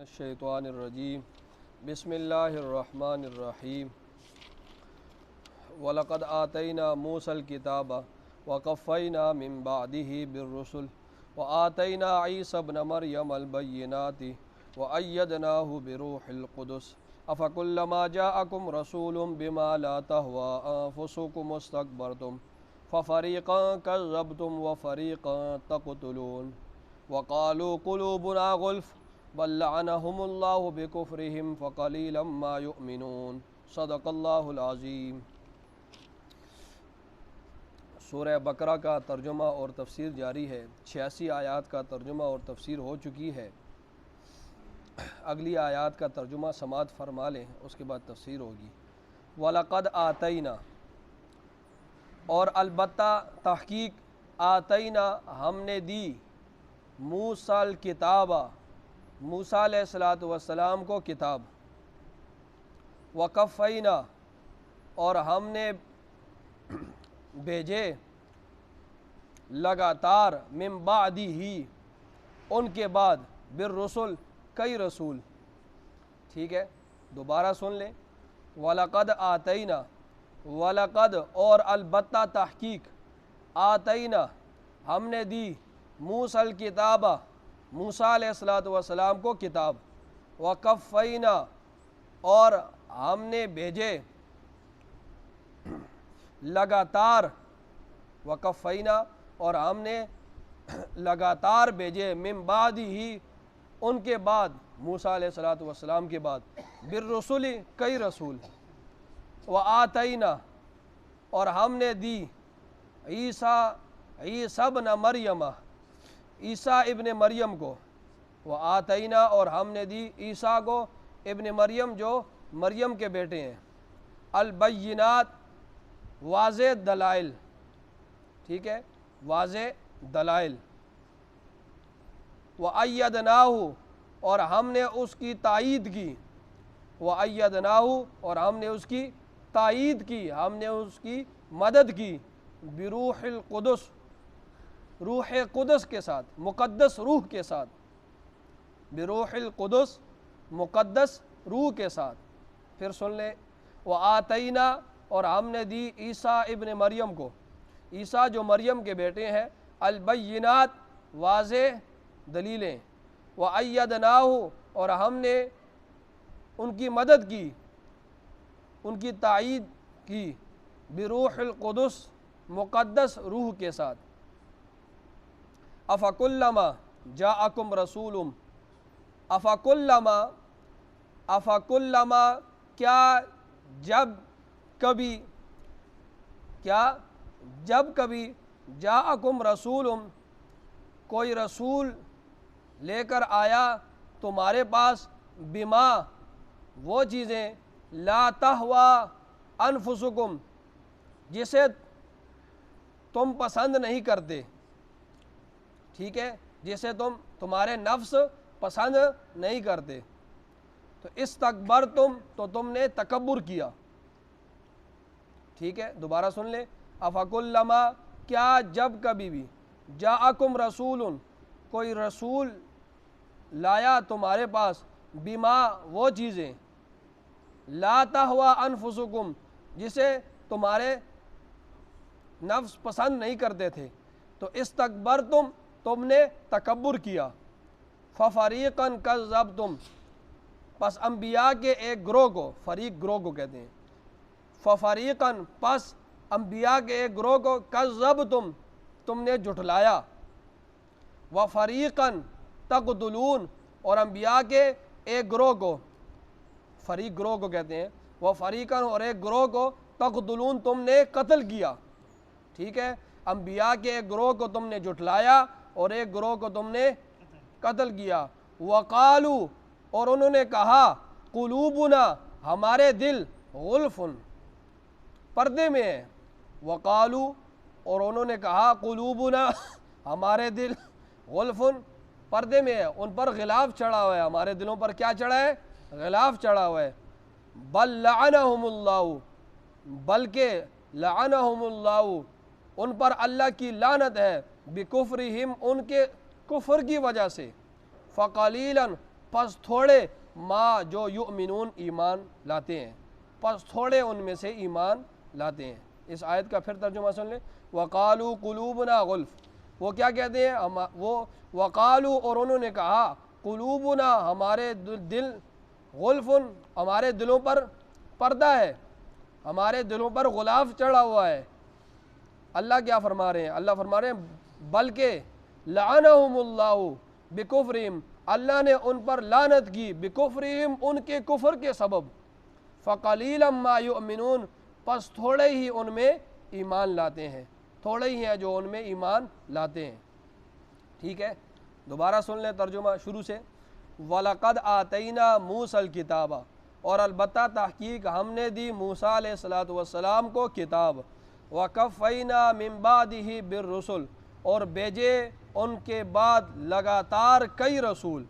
الشیطان الرجیم بسم اللہ الرحمن الرحیم وَلَقَدْ آتَيْنَا مُوسَى الْكِتَابَ وَقَفَّيْنَا مِن بَعْدِهِ بِالرُّسُلِ وَآتَيْنَا عِيسَى ابْنَ مَرْيَمَ الْبَيِّنَاتِ وَأَيَّدْنَاهُ بِرُوحِ الْقُدُسِ أَفَكُلَّمَا جَاءَكُمْ رَسُولٌ بِمَا لَا تَهْوَىٰ أَنفُسُكُمُ اسْتَكْبَرْتُمْ فَفَرِيقًا كَذَّبْتُمْ وَفَرِيقًا تَقْتُلُونَ وَقَالُوا قُلُوبُنَا غُلْفٌ بل لعنهم اللہ بکفرہم فقلیلا ما یؤمنون صدق اللہ العظیم۔ سورہ بقرہ کا ترجمہ اور تفسیر جاری ہے۔ 86 آیات کا ترجمہ اور تفسیر ہو چکی ہے۔ اگلی آیات کا ترجمہ سماعت فرما لیں، اس کے بعد تفسیر ہوگی۔ وَلَقَدْ آتَيْنَا، اور البتہ تحقیق، آتینا ہم نے دی، موسیٰ الکتاب، موسیٰ علیہ السلام کو کتاب، وقفینا، اور ہم نے بھیجے لگاتار، من بعدی ہی، ان کے بعد، بالرسل، کئی رسول۔ ٹھیک ہے، دوبارہ سن لیں۔ وَلَقَدْ آتَيْنَا، وَلَقَدْ، اور البتہ تحقیق، آتَيْنَا ہم نے دی، موسیٰ الکتاب، موسیٰ علیہ السلام کو کتاب، وقفینا، اور ہم نے بھیجے لگاتار، وقفینا، اور ہم نے لگاتار بھیجے، من بعد ہی، ان کے بعد، موسیٰ علیہ السلام کے بعد، بالرسل، کئی رسول، وآتینا، اور ہم نے دی، عیسیٰ ابن مریم، عیسیٰ ابن مریم کو، وآتینا، اور ہم نے دی عیسیٰ کو، ابن مریم جو مریم کے بیٹے ہیں، البینات، واضح دلائل۔ ٹھیک ہے، واضح دلائل۔ وَأَيَّدْنَاهُ، اور ہم نے اس کی تائید کی، وَأَيَّدْنَاهُ، اور ہم نے اس کی تائید کی، ہم نے اس کی مدد کی، بروح القدس، روح قدس کے ساتھ، مقدس روح کے ساتھ، بروح القدس، مقدس روح کے ساتھ۔ پھر سن لیں، وآتینا، اور ہم نے دی عیسیٰ ابن مریم کو، عیسیٰ جو مریم کے بیٹے ہیں، البینات، واضح دلیلیں، وَأَيَّدْنَاهُ، اور ہم نے ان کی مدد کی، ان کی تائید کی، بروح القدس، مقدس روح کے ساتھ۔ افکلما جاءکم رسول، افکلما، کیا جب کبھی، جاءکم رسول، کوئی رسول لے کر آیا تمہارے پاس، بما، وہ چیزیں، لا تہویٰ انفسکم، جسے تم پسند نہیں کرتے۔ ٹھیک ہے، جسے تمہارے نفس پسند نہیں کرتے، تو استکبرتم، تو تم نے تکبر کیا۔ ٹھیک ہے، دوبارہ سن لیں۔ افکلما، کیا جب کبھی بھی، جاءکم رسول، کوئی رسول لایا تمہارے پاس، بما، وہ چیزیں، لا تہویٰ انفسکم، جسے تمہارے نفس پسند نہیں کرتے تھے، تو استکبرتم، تم نے تکبر کیا، ففریقاً کذبتم، پس انبیاء کے ایک گروہ کو، فریق گروہ کو کہتے ہیں، ففریقاً، پس انبیاء کے ایک گروہ کو، کذبتم، تم نے جھٹلایا، وفریقاً تقتلون، اور انبیاء کے ایک گروہ کو، فریق گروہ کو کہتے ہیں، وفریقاً، اور ایک گروہ کو، تقتلون، تم نے قتل کیا۔ ٹھیک ہے، انبیاء کے ایک گروہ کو تم نے جھٹلایا اور ایک گروہ کو تم نے قتل کیا۔ وقالو، اور انہوں نے کہا، قلوبنا، ہمارے دل، غلف، پردے میں ہیں۔ وقالو، اور انہوں نے کہا، قلوبنا، ہمارے دل، غلف، پردے میں ہے، ان پر غلاف چڑھا ہوا ہے، ہمارے دلوں پر کیا چڑھا ہے؟ غلاف چڑھا ہوا ہے۔ بل لعنہم اللہ، بلکہ لعنہم اللہ، ان پر اللہ کی لعنت ہے، بکفرہم، ان کے کفر کی وجہ سے، فقلیلاً، پس تھوڑے ما جو یؤمنون ایمان لاتے ہیں، پس تھوڑے ان میں سے ایمان لاتے ہیں۔ اس آیت کا پھر ترجمہ سن لیں، وَقَالُوا قُلُوبُنَا غُلْف، وہ کیا کہتے ہیں؟ وہ وَقَالُوا، اور انہوں نے کہا، قُلُوبُنَا، ہمارے دل، غُلْفٌ، ہمارے دلوں پر پردہ ہے، ہمارے دلوں پر غلاف چڑھا ہوا ہے۔ اللہ کیا فرما رہے ہیں؟ اللہ فرما رہے ہیں بلکہ لعنہم اللہ بکفرہم، اللہ نے ان پر لعنت کی، بکفرہم، ان کے کفر کے سبب، فقلیلا ما یؤمنون، پس تھوڑے ہی ان میں ایمان لاتے ہیں، تھوڑے ہی ہیں جو ان میں ایمان لاتے ہیں۔ ٹھیک ہے، دوبارہ سن لیں ترجمہ شروع سے۔ وَلَقَدْ آتَيْنَا مُوسَى الْكِتَابَ، اور البتہ تحقیق ہم نے دی موسیٰ علیہ السلام کو کتاب، وَقَفَّيْنَا مِن بَعْدِهِ بِالرُّسُلِ، اور بھیجے ان کے بعد لگاتار کئی رسول،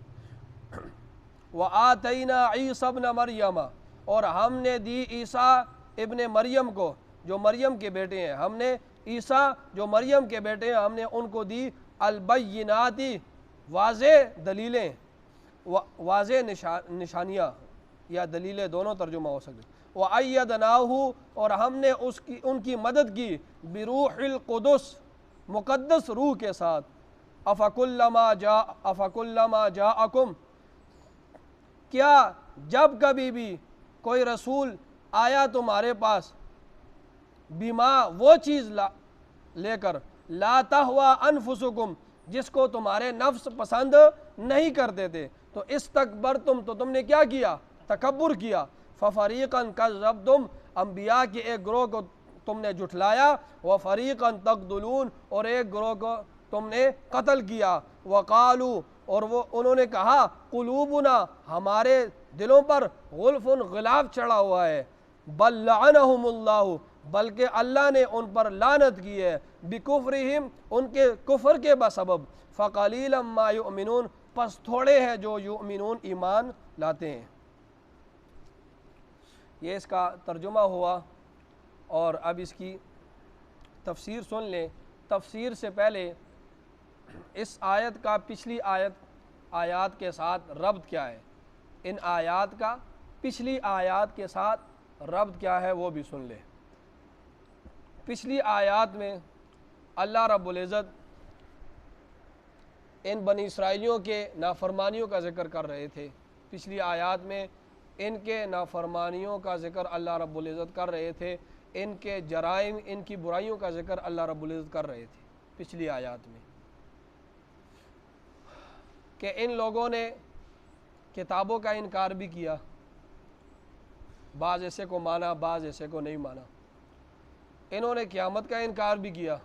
وَآتَيْنَا عِيسَى ابْنَ مَرْيَمَ، اور ہم نے دی عیسیٰ ابن مریم کو، جو مریم کے بیٹے ہیں، ہم نے عیسیٰ جو مریم کے بیٹے ہیں، ہم نے ان کو دی البینات، واضح دلیلیں، واضح نشانیاں یا دلیلیں، دونوں ترجمہ ہو سکتے۔ وَأَيَّدْنَاهُ، اور ہم نے ان کی مدد کی، بروح القدس، مقدس روح کے ساتھ، أَفَكُلَّمَا جَاءَكُمْ، کیا جب کبھی بھی کوئی رسول آیا تمہارے پاس، بما، وہ چیز لے کر، لا تہویٰ انفسکم، جس کو تمہارے نفس پسند نہیں کرتے تھے، تو استکبرتم، تو تم نے کیا کیا؟ تکبر کیا، ففریقاً کذبتم، انبیاء کے ایک گروہ کو تم نے جھٹلایا، وفریقاً تقتلون، اور ایک گروہ کو تم نے قتل کیا، وقالوا، اور انہوں نے کہا، قلوبنا، ہمارے دلوں پر غلف، غلاف چڑھا ہوا ہے، بل لعنہم اللہ، بلکہ اللہ نے ان پر لعنت کی ہے، بکفرہم، ان کے کفر کے بسبب، فقلیلا ما یؤمنون، پس تھوڑے ہیں جو یؤمنون ایمان لاتے ہیں۔ یہ اس کا ترجمہ ہوا، اور اب اس کی تفسیر سن لیں۔ تفسیر سے پہلے اس آیت کا پچھلی آیات کے ساتھ ربط کیا ہے، ان آیات کا پچھلی آیات کے ساتھ ربط کیا ہے وہ بھی سن لیں۔ پچھلی آیات میں اللہ رب العزت ان بنی اسرائیلیوں کے نافرمانیوں کا ذکر کر رہے تھے، پچھلی آیات میں ان کے نافرمانیوں کا ذکر اللہ رب العزت کر رہے تھے، ان کے جرائم، ان کی برائیوں کا ذکر اللہ رب العزت کر رہے تھے پچھلی آیات میں، کہ ان لوگوں نے کتابوں کا انکار بھی کیا، بعض ایسے کو مانا، بعض ایسے کو نہیں مانا، انہوں نے قیامت کا انکار بھی کیا،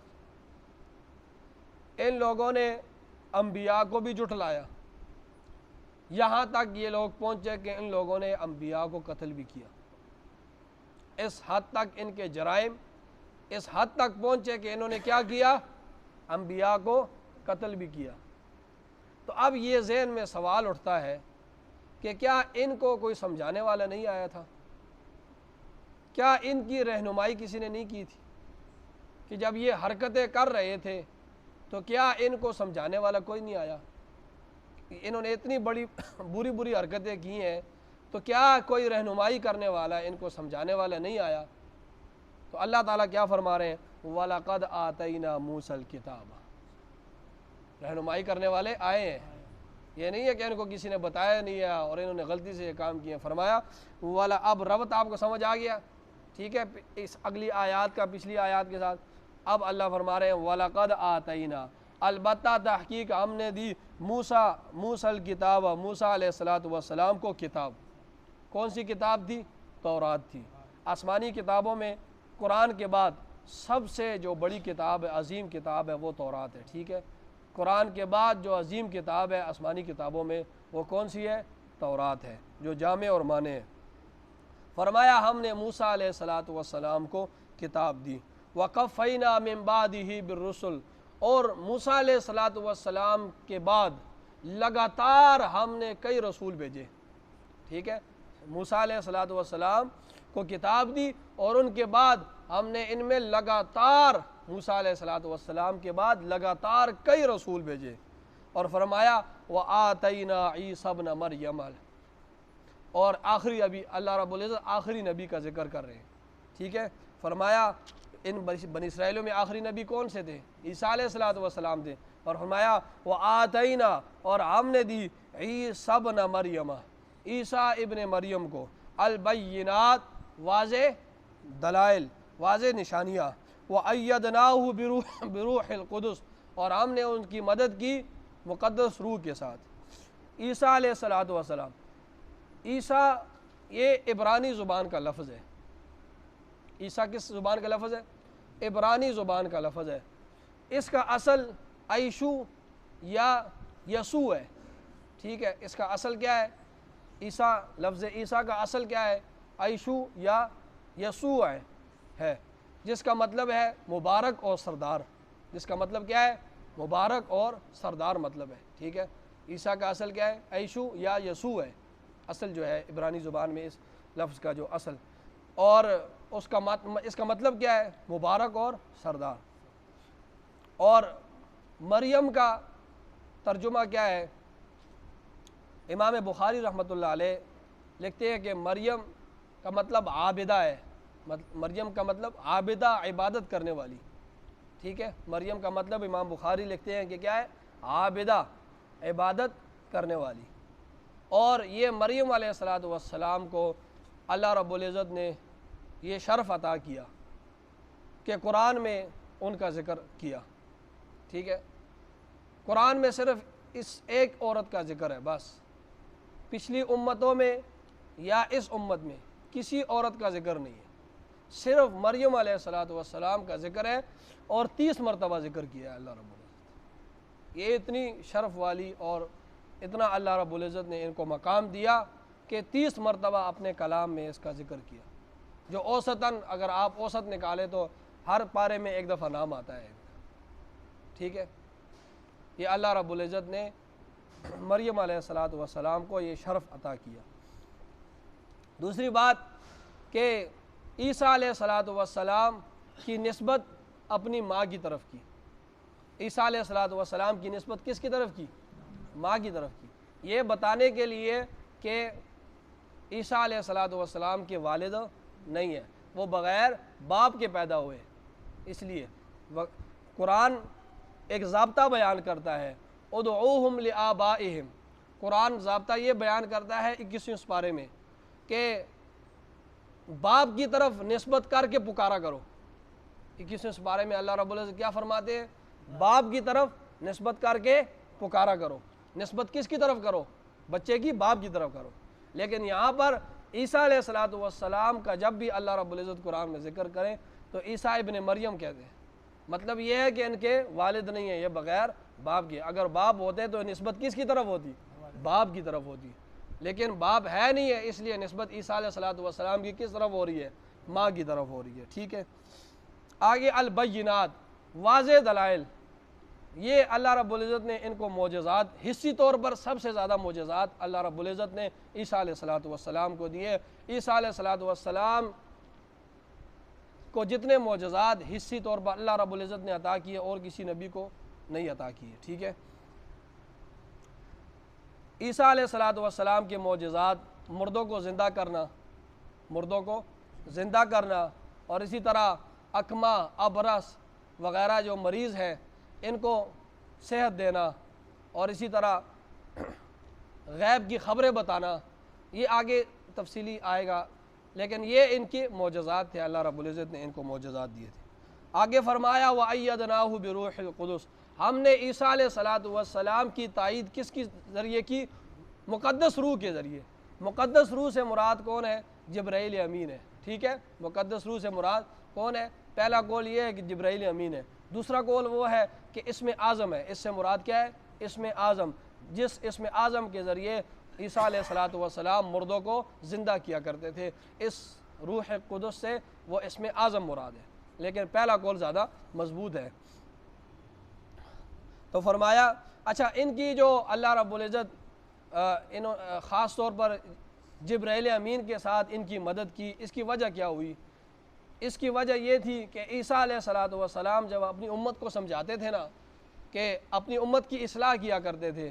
ان لوگوں نے انبیاء کو بھی جھٹلایا، یہاں تک یہ لوگ پہنچے کہ ان لوگوں نے انبیاء کو قتل بھی کیا۔ اس حد تک ان کے جرائم اس حد تک پہنچے کہ انہوں نے کیا کیا؟ انبیاء کو قتل بھی کیا۔ تو اب یہ ذہن میں سوال اٹھتا ہے کہ کیا ان کو کوئی سمجھانے والا نہیں آیا تھا؟ کیا ان کی رہنمائی کسی نے نہیں کی تھی کہ جب یہ حرکتیں کر رہے تھے تو کیا ان کو سمجھانے والا کوئی نہیں آیا؟ انہوں نے اتنی بڑی بری حرکتیں کی ہیں، تو کیا کوئی رہنمائی کرنے والا، ان کو سمجھانے والا نہیں آیا؟ تو اللہ تعالیٰ کیا فرما رہے ہیں؟ وَلَقَدْ آتَيْنَا مُوسَى الْكِتَابَ، رہنمائی کرنے والے آئے ہیں، یہ نہیں ہے کہ ان کو کسی نے بتایا نہیں ہے اور انہوں نے غلطی سے یہ کام کیا۔ فرمایا اب ربط آپ کو سمجھ آ گیا، ٹھیک ہے، اس اگلی آیات کا پچھلی آیات کے ساتھ۔ اب اللہ فرما رہے ہیں وَلَقَدْ آتَيْنَا، البتہ تحقیق ہم نے دی موسیٰ الکتاب، موسیٰ علیہ السلام کو کتاب۔ کون سی کتاب تھی؟ تورات تھی۔ آسمانی کتابوں میں قرآن کے بعد سب سے جو بڑی کتاب ہے، عظیم کتاب ہے، وہ تورات ہے، ٹھیک ہے۔ قرآن کے بعد جو عظیم کتاب ہے آسمانی کتابوں میں، وہ کون سی ہے؟ تورات ہے، جو جامع اور مانع ہے۔ فرمایا ہم نے موسیٰ علیہ السلام کو کتاب دی، وَقَفَّيْنَا مِن بَعْدِهِ بِالرُّسُلِ، اور موسیٰ علیہ السلام کے بعد لگاتار ہم نے کئی رسول بھیجے، ٹھیک ہے۔ موسیٰ علیہ السلام کو کتاب دی اور ان کے بعد ہم نے ان میں لگاتار، موسیٰ علیہ السلام کے بعد لگاتار کئی رسول بھیجے، اور فرمایا وَآتَيْنَا عِيسَى ابْنَ مَرْيَمَ، اور آخری ابھی اللہ رب العزت آخری نبی کا ذکر کر رہے ہیں، ٹھیک ہے۔ فرمایا ان بنی اسرائیلوں میں آخری نبی کون سے تھے؟ عیسیٰ علیہ السلام تھے، اور فرمایا وَآتَيْنَا، اور ہم نے دی عیسیٰ ابن مریم، عیسیٰ ابن مریم کو، البینات، واضح دلائل، واضح نشانیاں، وَأَيَّدْنَاهُ بِرُوحِ الْقُدُسِ، اور ہم نے ان کی مدد کی مقدس روح کے ساتھ۔ عیسیٰ علیہ السلام، عیسیٰ یہ عبرانی زبان کا لفظ ہے۔ عیسیٰ کس زبان کا لفظ ہے؟ عبرانی زبان کا لفظ ہے۔ اس کا اصل عیشو یا یسوع ہے، ٹھیک ہے۔ اس کا اصل کیا ہے؟ عیسیٰ، لفظ عیسیٰ کا اصل کیا ہے؟ عیشو یا یسوع ہے، جس کا مطلب ہے مبارک اور سردار۔ جس کا مطلب کیا ہے؟ مبارک اور سردار مطلب ہے، ٹھیک ہے۔ عیسیٰ کا اصل کیا ہے؟ عیشو یا یسوع ہے، اصل جو ہے عبرانی زبان میں اس لفظ کا جو اصل، اور اس کا مطلب کیا ہے؟ مبارک اور سردار۔ اور مریم کا ترجمہ کیا ہے؟ امام بخاری رحمۃ اللہ علیہ لکھتے ہیں کہ مریم کا مطلب عابدہ ہے۔ مریم کا مطلب عابدہ، عبادت کرنے والی، ٹھیک ہے۔ مریم کا مطلب امام بخاری لکھتے ہیں کہ کیا ہے؟ عابدہ، عبادت کرنے والی۔ اور یہ مریم علیہ السلام کو اللہ رب العزت نے یہ شرف عطا کیا کہ قرآن میں ان کا ذکر کیا، ٹھیک ہے۔ قرآن میں صرف اس ایک عورت کا ذکر ہے بس، پچھلی امتوں میں یا اس امت میں کسی عورت کا ذکر نہیں ہے، صرف مریم علیہ السلام کا ذکر ہے، اور 30 مرتبہ ذکر کیا ہے اللہ رب العزت۔ یہ اتنی شرف والی اور اتنا اللہ رب العزت نے ان کو مقام دیا کہ 30 مرتبہ اپنے کلام میں اس کا ذکر کیا، جو اوسطاً اگر آپ اوسط نکالیں تو ہر پارے میں ایک دفعہ نام آتا ہے، ٹھیک ہے۔ یہ اللہ رب العزت نے مریم علیہ السلام کو یہ شرف عطا کیا۔ دوسری بات کہ عیسیٰ علیہ السلام کی نسبت اپنی ماں کی طرف کی۔ عیسیٰ علیہ السلام کی نسبت کس کی طرف کی؟ ماں کی طرف کی، یہ بتانے کے لیے کہ عیسیٰ علیہ السلام کے والد نہیں ہے، وہ بغیر باپ کے پیدا ہوئے، اس لیے قرآن ایک ضابطہ بیان کرتا ہے، ادعوہم لآبائہم، قرآن ضابطہ یہ بیان کرتا ہے 21ویں سپارے میں کہ باپ کی طرف نسبت کر کے پکارا کرو۔ 21ویں سپارے میں اللہ رب العزت کیا فرماتے ہیں؟ باپ کی طرف نسبت کر کے پکارا کرو۔ نسبت کس کی طرف کرو؟ بچے کی باپ کی طرف کرو۔ لیکن یہاں پر عیسیٰ علیہ السلام کا جب بھی اللہ رب العزت قرآن میں ذکر کریں تو عیسیٰ ابن مریم کہتے ہیں، مطلب یہ ہے کہ ان کے والد نہیں ہیں، یہ بغیر باپ کے۔ اگر باپ ہوتے تو نسبت کس کی طرف ہوتی؟ باپ کی طرف ہوتی، لیکن باپ ہے نہیں ہے، اس لیے نسبت عیسیٰ علیہ السلام کی کس طرف ہو رہی ہے؟ ماں کی طرف ہو رہی ہے، ٹھیک ہے۔ آگے البینات، واضح دلائل، یہ اللہ رب العزت نے ان کو معجزات، حصی طور پر سب سے زیادہ معجزات اللہ رب العزت نے عیسیٰ علیہ السلام کو دیے۔ عیسیٰ علیہ السلام کو جتنے معجزات حصی طور پر اللہ رب العزت نے عطا کیے اور کسی نبی کو نہیں عطا کیے، ٹھیک ہے۔ عیسیٰ علیہ السلام کے معجزات، مردوں کو زندہ کرنا، مردوں کو زندہ کرنا، اور اسی طرح اکما، ابرس وغیرہ جو مریض ہیں ان کو صحت دینا، اور اسی طرح غیب کی خبریں بتانا، یہ آگے تفصیلی آئے گا، لیکن یہ ان کی معجزات تھے، اللہ رب العزت نے ان کو معجزات دیے تھے۔ آگے فرمایا وَأَيَّدْنَاهُ بِرُوحِ الْقُدُسِ، ہم نے عیسیٰ علیہ السلام کی تائید کس کے ذریعے کی؟ مقدس روح کے ذریعے۔ مقدس روح سے مراد کون ہے؟ جبرائیل امین ہے، ٹھیک ہے۔ مقدس روح سے مراد کون ہے؟ پہلا قول یہ ہے کہ جبرائیل امین ہے، دوسرا قول وہ ہے کہ اسم اعظم ہے۔ اس سے مراد کیا ہے؟ اسم اعظم، جس اسم اعظم کے ذریعے عیسیٰ علیہ السلام مردوں کو زندہ کیا کرتے تھے، اس روح قدس سے وہ اسم اعظم مراد ہے، لیکن پہلا قول زیادہ مضبوط ہے۔ تو فرمایا اچھا ان کی جو اللہ رب العزت خاص طور پر جبرائیل امین کے ساتھ ان کی مدد کی، اس کی وجہ کیا ہوئی؟ اس کی وجہ یہ تھی کہ عیسیٰ علیہ السلام جب اپنی امت کو سمجھاتے تھے نا، کہ اپنی امت کی اصلاح کیا کرتے تھے،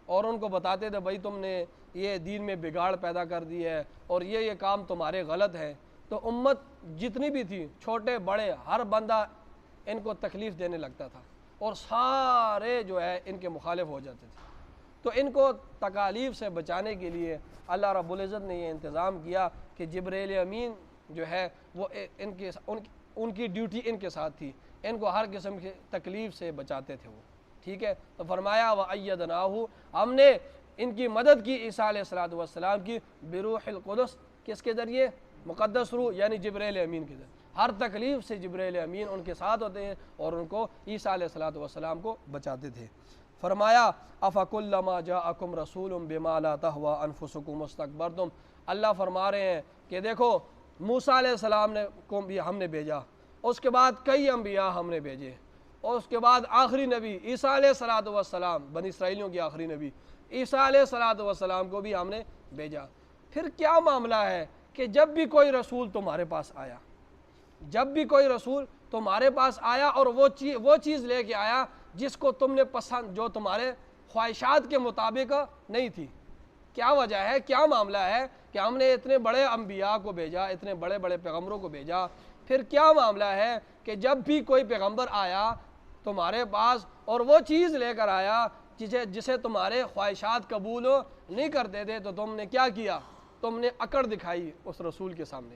اور ان کو بتاتے تھے بھائی تم نے یہ دین میں بگاڑ پیدا کر دی ہے اور یہ کام تمہارے غلط ہے، تو امت جتنی بھی تھی چھوٹے بڑے ہر بندہ ان کو تکلیف دینے لگتا تھا اور سارے جو ہے ان کے مخالف ہو جاتے تھے۔ تو ان کو تکالیف سے بچانے کے لیے اللہ رب العزت نے یہ انتظام کیا کہ جبرائیل امین جو ہے وہ ان کی ڈیوٹی ان کے ساتھ تھی، ان کو ہر قسم کی تکلیف سے بچاتے تھے وہ، ٹھیک ہے۔ تو فرمایا وَأَيَّدْنَاهُ، ہم نے ان کی مدد کی عیسیٰ علیہ السلام کی بروح القدس، کس کے ذریعے؟ مقدس روح یعنی جبرائیل امین کے ذریعے۔ ہر تکلیف سے جبرائیل امین ان کے ساتھ ہوتے ہیں اور ان کو عیسیٰ علیہ السلام کو بچاتے تھے۔ فرمایا أَفَكُلَّمَا جَاءَكُمْ رَسُولٌ بِمَا لَا تَهْوَىٰ أَنفُسُكُمُ اسْتَكْبَرْتُمْ، اللہ فرما رہے ہیں کہ دیکھو موسیٰ علیہ السلام کو بھی ہم نے بھیجا، اس کے بعد کئی انبیاء ہم نے بھیجے، اور اس کے بعد آخری نبی عیسیٰ علیہ السلام، بنی اسرائیلیوں کی آخری نبی عیسیٰ علیہ السلام کو بھی ہم نے بھیجا۔ پھر کیا معاملہ ہے کہ جب بھی کوئی رسول تمہارے پاس آیا، جب بھی کوئی رسول تمہارے پاس آیا اور وہ چیز لے کے آیا جس کو تم نے پسند، جو تمہارے خواہشات کے مطابق نہیں تھی، کیا وجہ ہے، کیا معاملہ ہے کہ ہم نے اتنے بڑے انبیاء کو بھیجا، اتنے بڑے بڑے پیغمبروں کو بھیجا، پھر کیا معاملہ ہے کہ جب بھی کوئی پیغمبر آیا تمہارے پاس اور وہ چیز لے کر آیا جسے تمہارے خواہشات قبول نہیں کرتے تھے، تو تم نے کیا کیا؟ تم نے اکڑ دکھائی اس رسول کے سامنے،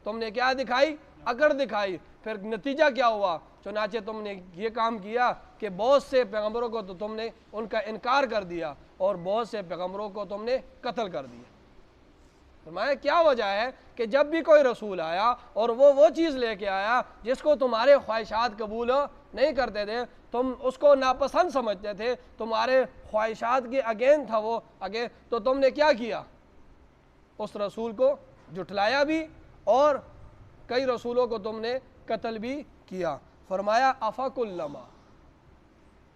تم نے کیا دکھائی؟ اکڑ دکھائی۔ پھر نتیجہ کیا ہوا؟ چنانچہ تم نے یہ کام کیا کہ بہت سے پیغمبروں کو تو تم نے ان کا انکار کر دیا اور بہت سے پیغمبروں کو تم نے قتل کر دیا۔ فرمایا کیا وجہ ہے کہ جب بھی کوئی رسول آیا اور وہ چیز لے کے آیا جس کو تمہارے خواہشات قبول نہیں کرتے تھے، تم اس کو ناپسند سمجھتے تھے، تمہارے خواہشات کے اگین تھا وہ تو تم نے کیا کیا؟ اس رسول کو جھٹلایا بھی اور کئی رسولوں کو تم نے قتل بھی کیا۔ فرمایا أَفَكُلَّمَا،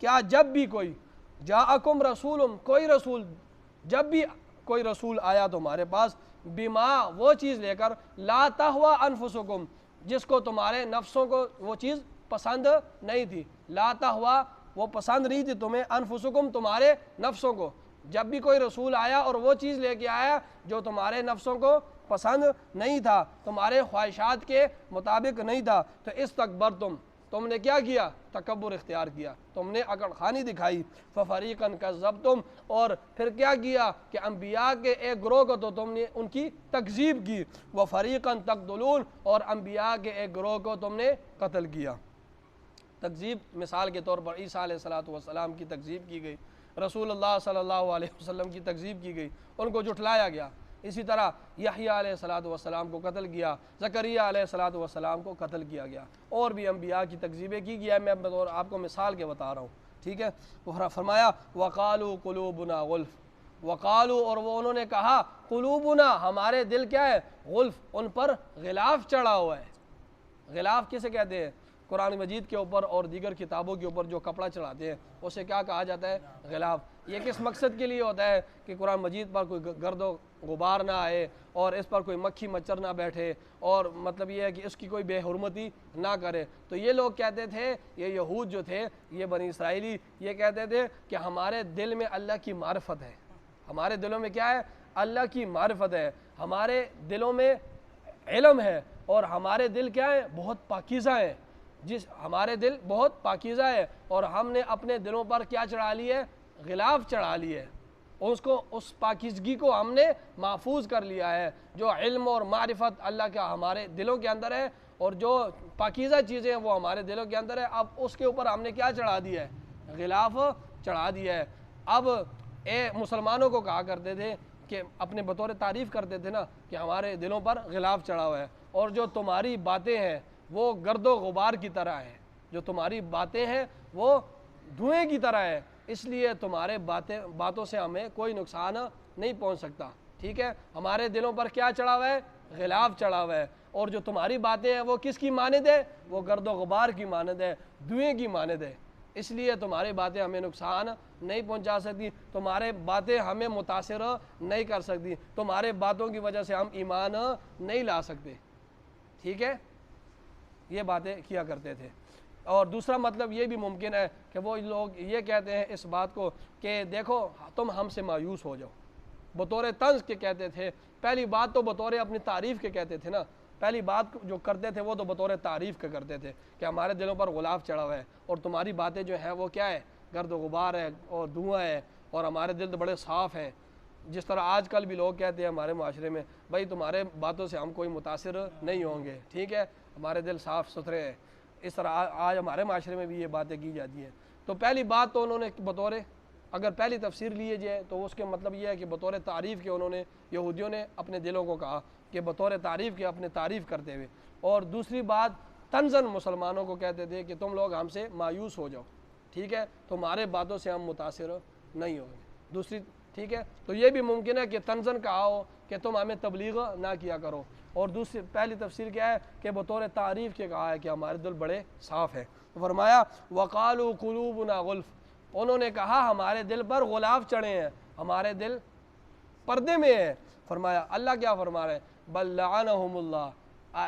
کیا جب بھی کوئی جاءکم رسول، کوئی رسول، جب بھی کوئی رسول آیا تمہارے پاس، بما، وہ چیز لے کر، لا تہویٰ انفسکم، جس کو تمہارے نفسوں کو وہ چیز پسند نہیں تھی، لا تہویٰ، وہ پسند نہیں تھی تمہیں، انفسکم، تمہارے نفسوں کو، جب بھی کوئی رسول آیا اور وہ چیز لے کے آیا جو تمہارے نفسوں کو پسند نہیں تھا، تمہارے خواہشات کے مطابق نہیں تھا، تو استکبرتم، تم نے کیا کیا؟ تکبر اختیار کیا، تم نے اکڑ خانی دکھائی، ففریقاً کذبتم، اور پھر کیا کیا کہ انبیاء کے ایک گروہ کو تو تم نے ان کی تکذیب کی، وفریقاً تقتلون، اور انبیاء کے ایک گروہ کو تم نے قتل کیا۔ تکذیب مثال کے طور پر عیسیٰ علیہ السلام کی تکذیب کی گئی، رسول اللہ صلی اللہ علیہ وسلم کی تکذیب کی گئی، ان کو جھٹلایا گیا۔ اسی طرح یحییٰ علیہ السلام کو قتل کیا، زکریہ علیہ السلام کو قتل کیا گیا، اور بھی انبیاء کی تکذیبیں کی گیا، میں آپ کو مثال کے بتا رہا ہوں، ٹھیک ہے۔ فرمایا وقالوا قلوبنا غلف، وقالوا، اور وہ انہوں نے کہا، قلوبنا، ہمارے دل کیا ہے؟ غلف، ان پر غلاف چڑھا ہوا ہے۔ غلاف کسے کہتے ہیں؟ قرآن مجید کے اوپر اور دیگر کتابوں کے اوپر جو کپڑا چڑھاتے ہیں اسے کیا کہا جاتا ہے؟ غلاف۔ یہ کس مقصد کے لیے ہوتا ہے؟ کہ قرآن مجید پر کوئی گرد و غبار نہ آئے اور اس پر کوئی مکھی مچھر نہ بیٹھے، اور مطلب یہ ہے کہ اس کی کوئی بے حرمتی نہ کرے۔ تو یہ لوگ کہتے تھے، یہ یہود جو تھے، یہ بنی اسرائیلی، یہ کہتے تھے کہ ہمارے دل میں اللہ کی معرفت ہے، ہمارے دلوں میں کیا ہے؟ اللہ کی معرفت ہے، ہمارے دلوں میں علم ہے، اور ہمارے دل کیا ہے؟ بہت پاکیزہ ہیں، ہمارے دل بہت پاکیزہ ہے، اور ہم نے اپنے دلوں پر کیا چڑھا لی ہے؟ غلاف چڑھا لی ہے، اس پاکیزگی کو ہم نے محفوظ کر لیا ہے۔ جو علم اور معرفت اللہ کا ہمارے دلوں کے اندر ہے، اور جو پاکیزہ چیزیں ہیں وہ ہمارے دلوں کے اندر ہے، اب اس کے اوپر ہم نے کیا چڑھا دیا ہے؟ غلاف چڑھا دیا ہے۔ اب مسلمانوں کو کہا کرتے تھے کہ اپنے بطور تعریف کرتے تھے نا کہ ہمارے دلوں پر غلاف چڑھا ہوا ہے، اور جو تمہاری باتیں ہیں وہ گرد و غبار کی طرح ہیں، جو تمہاری باتیں ہیں وہ دھوئیں کی طرح ہے، اس لیے تمہارے باتوں سے ہمیں کوئی نقصان نہیں پہنچ سکتا، ٹھیک ہے۔ ہمارے دلوں پر کیا چڑھا ہوا ہے؟ غلاف چڑھا ہوا ہے، اور جو تمہاری باتیں ہیں وہ کس کی مانند ہے؟ وہ گرد و غبار کی مانند ہے، دھوئیں کی مانند ہے، اس لیے تمہاری باتیں ہمیں نقصان نہیں پہنچا سکتی، تمہارے باتیں ہمیں متاثر نہیں کر سکتی، تمہارے باتوں کی وجہ سے ہم ایمان نہیں لا سکتے، ٹھیک ہے۔ یہ باتیں کیا کرتے تھے۔ اور دوسرا مطلب یہ بھی ممکن ہے کہ وہ لوگ یہ کہتے ہیں اس بات کو کہ دیکھو تم ہم سے مایوس ہو جاؤ، بطور طنز کے کہتے تھے۔ پہلی بات تو بطور اپنی تعریف کے کہتے تھے نا، پہلی بات جو کرتے تھے وہ تو بطور تعریف کے کرتے تھے کہ ہمارے دلوں پر غلاف چڑھا ہوا ہے اور تمہاری باتیں جو ہیں وہ کیا ہے، گرد و غبار ہے اور دھواں ہے، اور ہمارے دل تو بڑے صاف ہیں۔ جس طرح آج کل بھی لوگ کہتے ہیں ہمارے معاشرے میں، بھائی تمہارے باتوں سے ہم کوئی متاثر نہیں ہوں گے، ٹھیک ہے، ہمارے دل صاف ستھرے ہیں۔ اس طرح آج ہمارے معاشرے میں بھی یہ باتیں کی جاتی ہیں۔ تو پہلی بات تو انہوں نے بطور، اگر پہلی تفسیر لیے جائے تو اس کے مطلب یہ ہے کہ بطور تعریف کے انہوں نے، یہودیوں نے اپنے دلوں کو کہا کہ بطور تعریف کے اپنے تعریف کرتے ہوئے، اور دوسری بات طنزاً مسلمانوں کو کہتے تھے کہ تم لوگ ہم سے مایوس ہو جاؤ، ٹھیک ہے، تمہارے باتوں سے ہم متاثر نہیں ہوں گے۔ دوسری، ٹھیک ہے، تو یہ بھی ممکن ہے کہ طنزاً کہا ہو کہ تم ہمیں تبلیغ نہ کیا کرو، اور دوسری پہلی تفسیر کیا ہے کہ بطور تعریف کے کہا ہے کہ ہمارے دل بڑے صاف ہیں۔ فرمایا وقالوا قلوبنا غلف، انہوں نے کہا ہمارے دل پر غلاف چڑھے ہیں، ہمارے دل پردے میں ہیں۔ فرمایا اللہ کیا فرما رہے ہیں، بل لعنہم اللہ،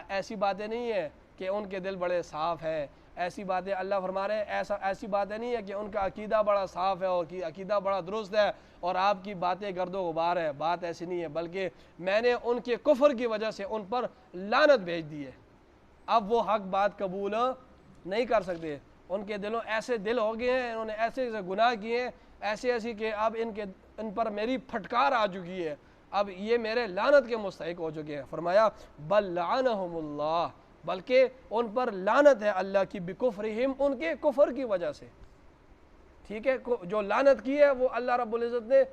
ایسی باتیں نہیں ہیں کہ ان کے دل بڑے صاف ہیں، ایسی باتیں اللہ فرما رہے ہیں، ایسی باتیں نہیں ہے کہ ان کا عقیدہ بڑا صاف ہے اور عقیدہ بڑا درست ہے اور آپ کی باتیں گرد و غبار ہے، بات ایسی نہیں ہے، بلکہ میں نے ان کے کفر کی وجہ سے ان پر لعنت بھیج دی ہے، اب وہ حق بات قبول نہیں کر سکتے، ان کے دلوں ایسے دل ہو گئے ہیں، انہوں نے ایسے گناہ کیے ہیں، ایسی کہ اب ان پر میری پھٹکار آ چکی ہے، اب یہ میرے لعنت کے مستحق ہو چکے ہیں۔ فرمایا بل لعنہم اللہ، بلکہ ان پر لعنت ہے اللہ کی، بکفرہم، ان کے کفر کی وجہ سے، ٹھیک ہے، جو لعنت کی ہے وہ اللہ رب العزت نے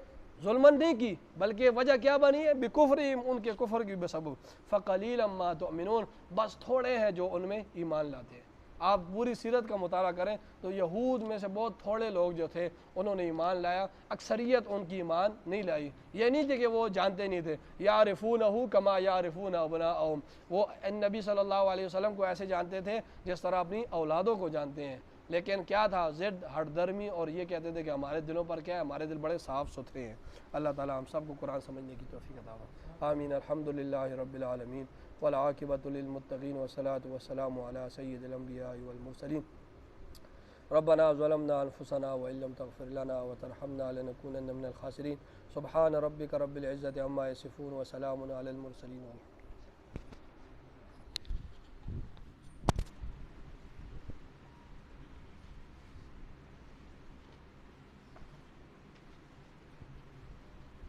ظلمن نہیں کی، بلکہ وجہ کیا بنی ہے، بکفرہم، ان کے کفر کی بسبب، فقلیلا ما تؤمنون، بس تھوڑے ہیں جو ان میں ایمان لاتے ہیں۔ آپ پوری سیرت کا مطالعہ کریں تو یہود میں سے بہت تھوڑے لوگ جو تھے انہوں نے ایمان لایا، اکثریت ان کی ایمان نہیں لائی۔ یہ نہیں تھے کہ وہ جانتے نہیں تھے، یعرفونہ کما یعرفون ابناءہم، وہ نبی صلی اللہ علیہ وسلم کو ایسے جانتے تھے جس طرح اپنی اولادوں کو جانتے ہیں، لیکن کیا تھا، ضد، ہٹ درمی، اور یہ کہتے تھے کہ ہمارے دلوں پر کیا ہے، ہمارے دل بڑے صاف ستھرے ہیں۔ اللہ تعالی ہم سب کو قرآن سمجھنے کی توفیق عطا فرمائے، آمین۔ الحمدللہ رب العالمین، والعاقبۃ للمتقین، والصلاۃ والسلام علی سید الانبیاء والمرسلین۔ ربنا ظلمنا انفسنا وان لم تغفر لنا وترحمنا لنكونن من الخاسرین۔ سبحان ربک رب العزۃ عما یصفون وسلام علی المرسلین۔